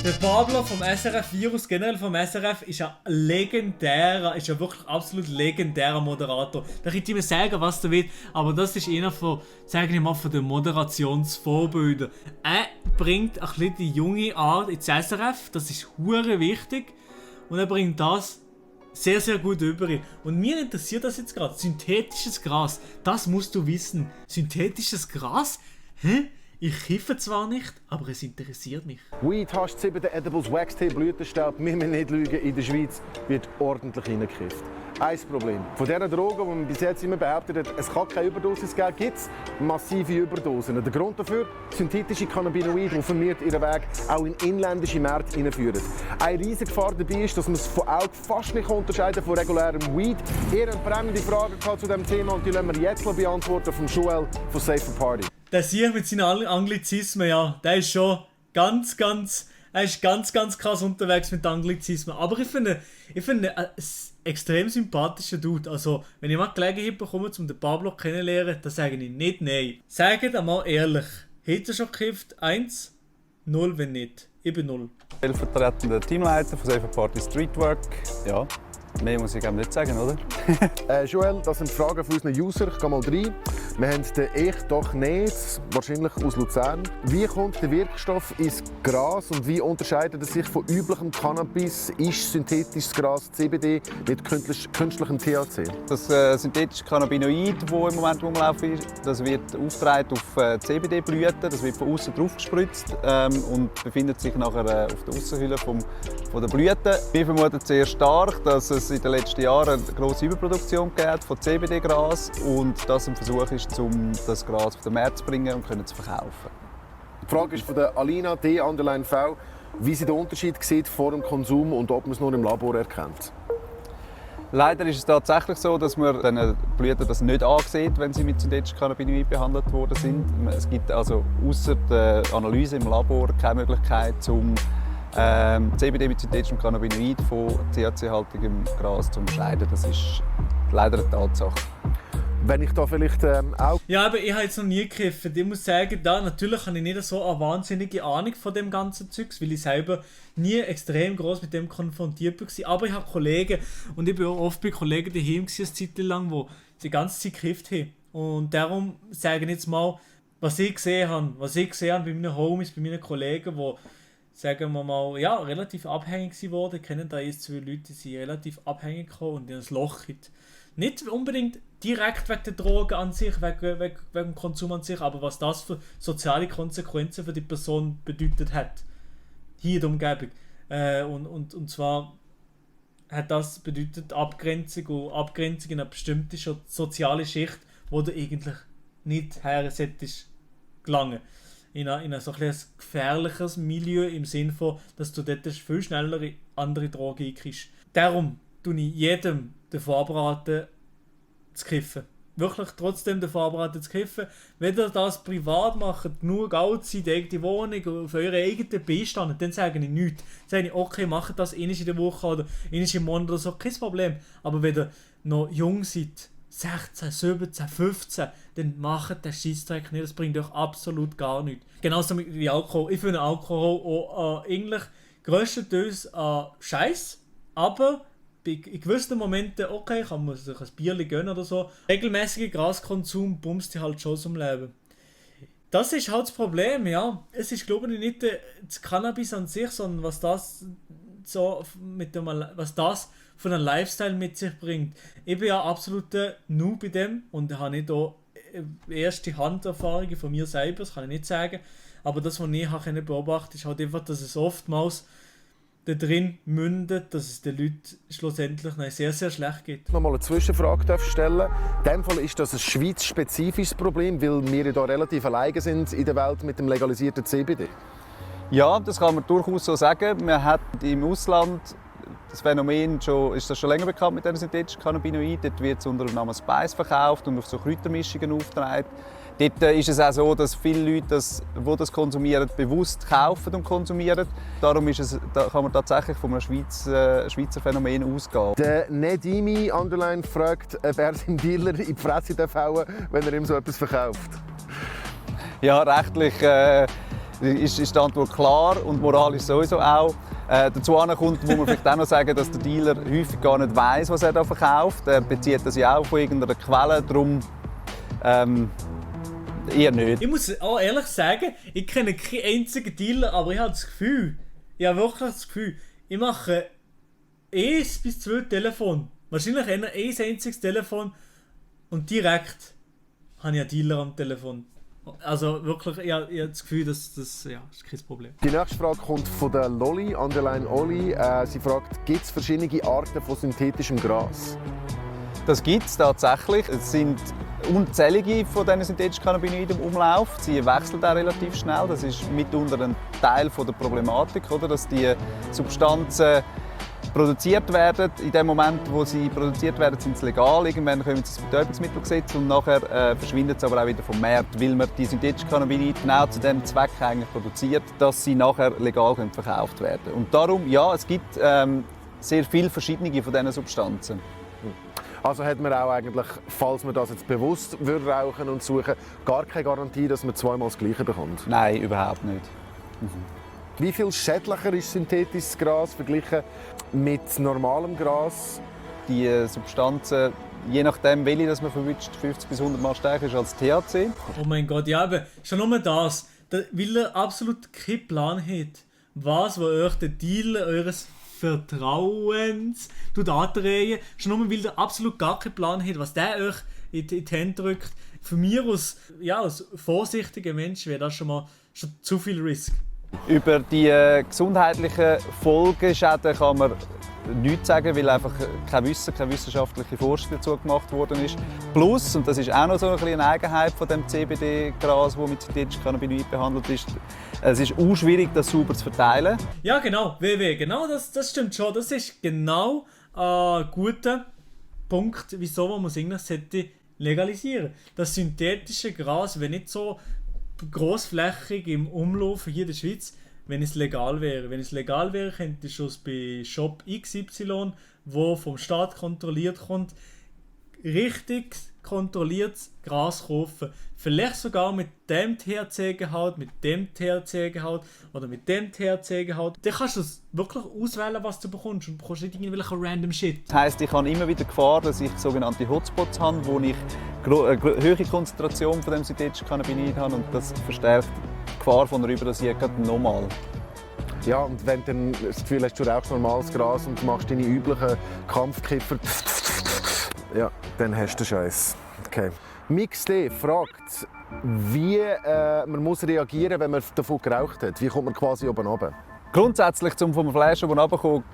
Der Pablo vom SRF Virus, generell vom SRF, ist ja legendärer, ist ja wirklich absolut legendärer Moderator. Da könnt ihr mir sagen, was du willst, aber das ist einer von, sagen wir mal, von den Moderationsvorbildern. Er bringt ein bisschen die junge Art ins SRF, das ist hure wichtig, und er bringt das sehr, sehr gut über. Und mir interessiert das jetzt gerade. Synthetisches Gras, das musst du wissen. Synthetisches Gras? Hä? Ich kiffe zwar nicht, aber es interessiert mich. Weed, Hasch, Zibeter, Edibles, Waxtee, Blütenstaub, wir müssen nicht lügen, in der Schweiz wird ordentlich reingekifft. Ein Problem. Von diesen Drogen, die man bis jetzt immer behauptet hat, es kann keine Überdosis geben, gibt es massive Überdosen. Der Grund dafür? Synthetische Cannabinoide, die vermehrt ihren Weg auch in inländische Märkte hineinführen. Eine riesige Gefahr dabei ist, dass man es von Augen fast nicht unterscheiden von regulärem Weed. Ihr habt brennende Fragen zu diesem Thema und die lassen wir jetzt beantworten von Joel von Safer Party. Der Sieg mit seinen Anglizismen, ja, der ist schon ganz krass unterwegs mit Anglizismen. Aber ich finde ein extrem sympathischer Dude. Also, wenn ich mal Gelegenheit bekomme, um den Pablo kennenzulernen, dann sage ich nicht nein. Sagt einmal ehrlich, hat er schon gekifft? 1, 0, wenn nicht. Ich bin 0. Stellvertretender Teamleiter von Safer Party Streetwork. Ja, mehr muss ich nicht sagen, oder? Joel, das sind Fragen von unseren User. Ich gehe mal rein. Wir haben den «Ich doch nicht», wahrscheinlich aus Luzern. Wie kommt der Wirkstoff ins Gras und wie unterscheidet er sich von üblichem Cannabis? Ist synthetisches Gras CBD mit künstlichem THC? Das synthetische Cannabinoid, das im Moment rumlaufen ist, das wird aufgetragen auf CBD-Blüten. Das wird von außen drauf gespritzt und befindet sich nachher auf der Aussenhülle von der Blüten. Wir vermuten sehr stark, dass es in den letzten Jahren eine grosse Überproduktion gibt von CBD-Gras und dass ein Versuch ist, um das Gras auf den Markt zu bringen und zu verkaufen. Die Frage ist von der Alina D_V, wie sie den Unterschied sieht vor dem Konsum und ob man es nur im Labor erkennt. Leider ist es tatsächlich so, dass man den Blüten das nicht ansieht, wenn sie mit synthetischen Cannabinoiden behandelt worden sind. Es gibt also außer der Analyse im Labor keine Möglichkeit, um CBD mit synthetischem Cannabinoid von THC-haltigem Gras zu unterscheiden. Das ist leider eine Tatsache. Wenn ich da vielleicht auch... Ja, aber ich habe jetzt noch nie gekifft. Ich muss sagen, da natürlich habe ich nicht so eine wahnsinnige Ahnung von dem ganzen Zeugs, weil ich selber nie extrem groß mit dem konfrontiert war. Aber ich habe Kollegen und ich bin auch oft bei Kollegen daheim eine Zeit lang, die die ganze Zeit gekifft haben. Und darum sage ich jetzt mal, was ich gesehen habe bei meinen Homies, bei meinen Kollegen, die, sagen wir mal, ja, relativ abhängig wurden. Ich kenne da jetzt 2 Leute, die sind relativ abhängig gekommen und in ein Loch. Nicht unbedingt direkt wegen der Drogen an sich, wegen dem Konsum an sich, aber was das für soziale Konsequenzen für die Person bedeutet hat. Hier in der Umgebung. Und zwar hat das bedeutet Abgrenzung in eine bestimmte soziale Schicht, wo du eigentlich nicht her solltest gelangen. In ein so ein gefährliches Milieu im Sinne von, dass du dort viel schneller andere Drogen einkriegst. Darum tue ich jedem davon abraten, zu kiffen. Wirklich trotzdem davon abraten, zu kiffen. Wenn ihr das privat macht, genug Geld seid, eigene Wohnung, auf euren eigenen Beistand, dann sage ich nichts. Dann sage ich, okay, macht das einmal in der Woche oder einmal im Monat oder so, kein Problem. Aber wenn ihr noch jung seid, 16, 17, 15, dann macht den Scheissdreck nicht, das bringt euch absolut gar nichts. Genauso wie Alkohol. Ich finde Alkohol auch eigentlich grösstenteils Scheiß, aber in gewissen Momenten, okay, kann man sich ein Bierchen gönnen oder so. Regelmäßiger Graskonsum bumst dich halt schon zum Leben. Das ist halt das Problem, ja. Es ist, glaube ich, nicht das Cannabis an sich, sondern was das von einem Lifestyle mit sich bringt. Ich bin ja absoluter Noob bei dem und habe nicht auch erste Handerfahrungen von mir selber, das kann ich nicht sagen. Aber das, was ich beobachten konnte, ist halt einfach, dass es oftmals da drin mündet, dass es den Leuten schlussendlich sehr, sehr schlecht geht. Noch mal eine Zwischenfrage stellen. In diesem Fall ist das ein schweizspezifisches Problem, weil wir hier relativ alleine sind in der Welt mit dem legalisierten CBD. Ja, das kann man durchaus so sagen. Man hat im Ausland das Phänomen ist das schon länger bekannt mit den synthetischen Cannabinoiden. Dort wird es unter dem Namen Spice verkauft und auf so Kräutermischungen aufgetragen. Dort ist es auch so, dass viele Leute, die das konsumieren, bewusst kaufen und konsumieren. Darum kann man tatsächlich von einem Schweizer Phänomen ausgehen. Der Nedimi Underline fragt, ob er seinen Dealer in die Fresse hauen darf, wenn er ihm so etwas verkauft. Ja, rechtlich ist die Antwort klar und moralisch sowieso auch. Dazu kommt, muss man vielleicht auch noch sagen, dass der Dealer häufig gar nicht weiss, was er da verkauft. Er bezieht das ja auch von irgendeiner Quelle, darum eher nicht. Ich muss auch ehrlich sagen, ich kenne keinen einzigen Dealer, aber ich habe wirklich das Gefühl, ich mache 1 bis 2 Telefone. Wahrscheinlich eher ein einziges Telefon und direkt habe ich einen Dealer am Telefon. Also wirklich, ich habe das Gefühl, das ist kein Problem. Die nächste Frage kommt von der Lolly, Underline Oli. Sie fragt, gibt es verschiedene Arten von synthetischem Gras? Das gibt es tatsächlich. Es sind unzählige von diesen synthetischen Cannabinoiden im Umlauf. Sie wechseln auch relativ schnell. Das ist mitunter ein Teil der Problematik, oder? Dass die Substanzen produziert werden. In dem Moment, wo sie produziert werden, sind sie legal. Irgendwann kommen sie ins Betäubungsmittelgesetz und nachher verschwinden sie aber auch wieder vom Markt, weil man die synthetischen Cannabinoide genau zu dem Zweck eigentlich produziert, dass sie nachher legal verkauft werden können. Und darum, ja, es gibt sehr viele verschiedene von diesen Substanzen. Also hat man auch eigentlich, falls man das jetzt bewusst würde rauchen und suchen, gar keine Garantie, dass man zweimal das Gleiche bekommt? Nein, überhaupt nicht. Wie viel schädlicher ist synthetisches Gras verglichen mit normalem Gras? Die Substanzen, je nachdem, welche das man verwünscht, 50 bis 100 Mal stärker ist als THC. Oh mein Gott, ja, aber schon nur das, weil er absolut keinen Plan hat, was euch der Dealer eures Vertrauens andrehen, schon nur weil er absolut gar keinen Plan hat, was der euch in die Hände drückt. Für mich als vorsichtiger Mensch wäre das schon zu viel Risk. Über die gesundheitlichen Folgeschäden kann man nichts sagen, weil einfach keine wissenschaftliche Forschung dazu gemacht worden ist. Plus, und das ist auch noch so eine Eigenheit von dem CBD-Gras, das mit synthetischen Cannabinoiden behandelt ist, es ist auch schwierig, das sauber zu verteilen. Ja, genau, genau, das stimmt schon. Das ist genau ein guter Punkt, wieso man es legalisieren sollte. Das synthetische Gras, wenn nicht so grossflächig im Umlauf hier in der Schweiz, wenn es legal wäre. Wenn es legal wäre, könnte ich schon bei Shop XY, wo vom Staat kontrolliert kommt, richtig kontrolliertes Gras kaufen. Vielleicht sogar mit dem THC-Gehalt, mit dem THC-Gehalt oder mit dem THC-Gehalt. Dann kannst du wirklich auswählen, was du bekommst und bekommst nicht irgendwelchen random Shit. Das heisst, ich habe immer wieder Gefahr, dass ich sogenannte Hotspots habe, wo ich eine hohe Konzentration von dem synthetischen Cannabinoid habe und das verstärkt die Gefahr von einer Überdosierung nochmal. Ja, und wenn du dann das Gefühl hast, du rauchst normales Gras und machst deine üblichen Kampfkiffer, ja, dann hast du den Scheiß. Okay. Mix D fragt, wie man muss reagieren, wenn man davon geraucht hat. Wie kommt man quasi oben runter? Grundsätzlich, um vom Fleisch oben runterzukommen,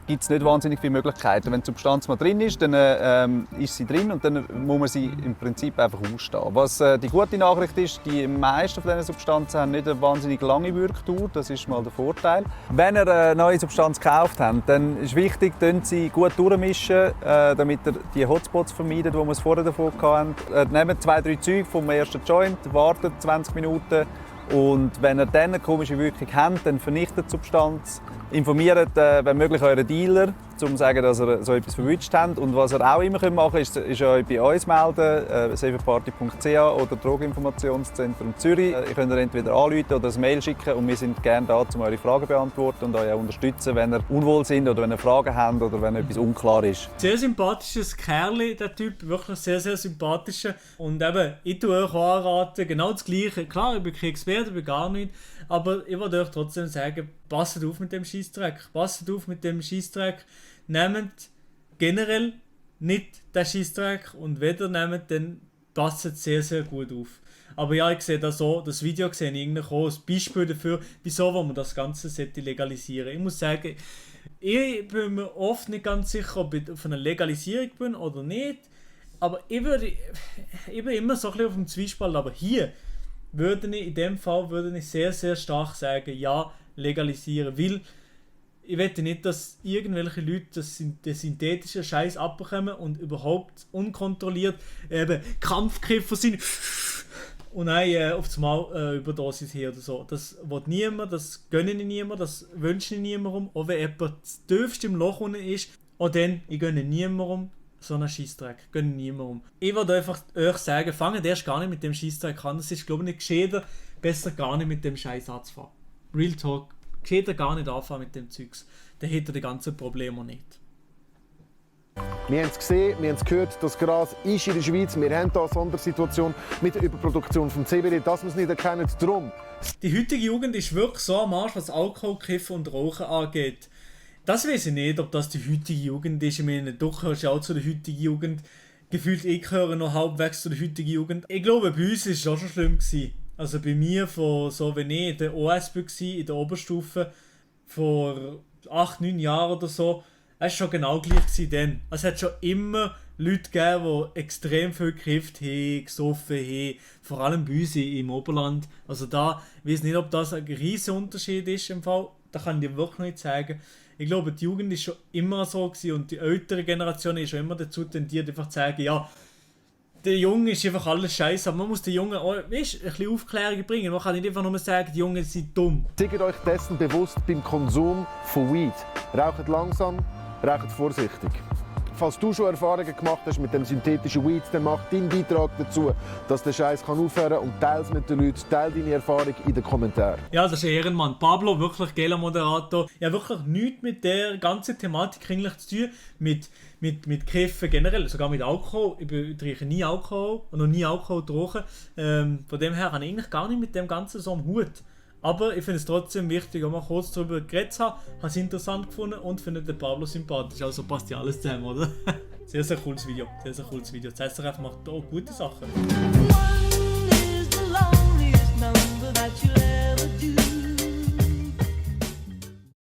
gibt es nicht wahnsinnig viele Möglichkeiten. Wenn die Substanz mal drin ist, dann ist sie drin und dann muss man sie im Prinzip einfach ausstehen. Was die gute Nachricht ist, die meisten von diesen Substanzen haben nicht eine wahnsinnig lange Wirkdauer. Das ist mal der Vorteil. Wenn ihr eine neue Substanz gekauft habt, dann ist wichtig, dass sie gut durchmischen, damit ihr die Hotspots vermeidet, die wir vorher davon hatten. Nehmt 2-3 Züge vom ersten Joint, wartet 20 Minuten. Und wenn ihr dann eine komische Wirkung habt, dann vernichtet die Substanz. Informiert, wenn möglich, euren Dealer, um zu sagen, dass ihr so etwas verwünscht habt. Und was ihr auch immer machen könnt, ist euch bei uns melden, saferparty.ch oder Drogeninformationszentrum Zürich. Ihr könnt entweder anrufen oder ein Mail schicken und wir sind gerne da, um eure Fragen zu beantworten und euch auch unterstützen, wenn ihr unwohl seid oder wenn ihr Fragen habt oder wenn etwas unklar ist. Sehr sympathisches Kerl, der Typ, wirklich sehr, sehr sympathischer. Und eben, ich tue euch anraten, genau das Gleiche. Klar, ich bin kein Experte, ich bin gar nicht, aber ich würde euch trotzdem sagen, passt auf mit dem Scheissdreck. Passt auf mit dem Scheissdreck. Nehmt generell nicht den Scheissdreck und wenn ihr nehmt, dann passt sehr, sehr gut auf. Aber ja, ich sehe das so, das Video sehe ich irgendwie auch als Beispiel dafür, wieso man das Ganze legalisieren sollte. Ich muss sagen, ich bin mir oft nicht ganz sicher, ob ich auf einer Legalisierung bin oder nicht. Aber ich bin immer so ein bisschen auf dem Zwiespalt. Aber hier in dem Fall würde ich sehr, sehr stark sagen, ja, legalisieren. Weil ich möchte nicht, dass irgendwelche Leute den synthetischen Scheiß abbekommen und überhaupt unkontrolliert eben Kampfkiffer sind und dann auf das Mal Überdosis hier oder so. Das will niemand, das gönne ich niemand, das wünsche ich niemandem. Auch wenn jemand das tiefste im Loch unten ist, auch dann, ich gönne niemandem so einen Scheissdreck. Gönne niemandem. Ich würde einfach euch sagen, fangt erst gar nicht mit dem Scheissdreck an. Das ist, glaube ich, nicht gescheiter. besser gar nicht mit dem Scheiß anzufangen. Real Talk, geht er gar nicht anfangen mit dem Zeugs. Dann hätte er die ganzen Probleme nicht. Wir haben es gesehen, wir haben es gehört, das Gras ist in der Schweiz. Wir haben hier eine Sondersituation mit der Überproduktion vom CBD. Das muss nicht erkennen. Darum. Die heutige Jugend ist wirklich so am Arsch, was Alkohol, Kiffen und Rauchen angeht. Das weiß ich nicht, ob das die heutige Jugend ist. Ich meine, du gehörst ja auch zu der heutigen Jugend. Gefühlt, ich gehöre noch halbwegs zu der heutigen Jugend. Ich glaube, bei uns war es auch schon schlimm gewesen. Also bei mir, von so wie ich in der OSB war, in der Oberstufe, vor 8, 9 Jahren oder so, es war schon genau gleich dann. Es hat schon immer Leute gegeben, die extrem viel gekifft haben, gesoffen haben, vor allem bei uns im Oberland. Also da, ich weiß nicht, ob das ein riesiger Unterschied ist im Fall. Da kann ich dir wirklich nicht sagen. Ich glaube, die Jugend war schon immer so gewesen und die ältere Generation ist schon immer dazu tendiert, einfach zu sagen, ja, der Junge ist einfach alles scheiße, aber man muss den Jungen auch, weißt, ein bisschen Aufklärung bringen. Man kann nicht einfach nur sagen, die Jungen sind dumm. Seid euch dessen bewusst beim Konsum von Weed. Raucht langsam, raucht vorsichtig. Falls du schon Erfahrungen gemacht hast mit dem synthetischen Weed, dann mach deinen Beitrag dazu, dass der Scheiß aufhören kann und teile es mit den Leuten. Teile deine Erfahrung in den Kommentaren. Ja, das ist ein Ehrenmann. Pablo, wirklich geiler Moderator. Ja, wirklich nichts mit der ganzen Thematik eigentlich zu tun. Mit Kiffen generell, sogar mit Alkohol. Ich trinke nie Alkohol und noch nie Alkohol getrunken. Von dem her habe ich eigentlich gar nicht mit dem Ganzen so am Hut. Aber ich finde es trotzdem wichtig, mal kurz darüber geredet zu haben. Habe es interessant gefunden und finde den Pablo sympathisch. Also passt ja alles zusammen, oder? Sehr, sehr cooles Video. Sehr, sehr cooles Video. Das heißt, er macht auch gute Sachen. One is the loneliest number that you'll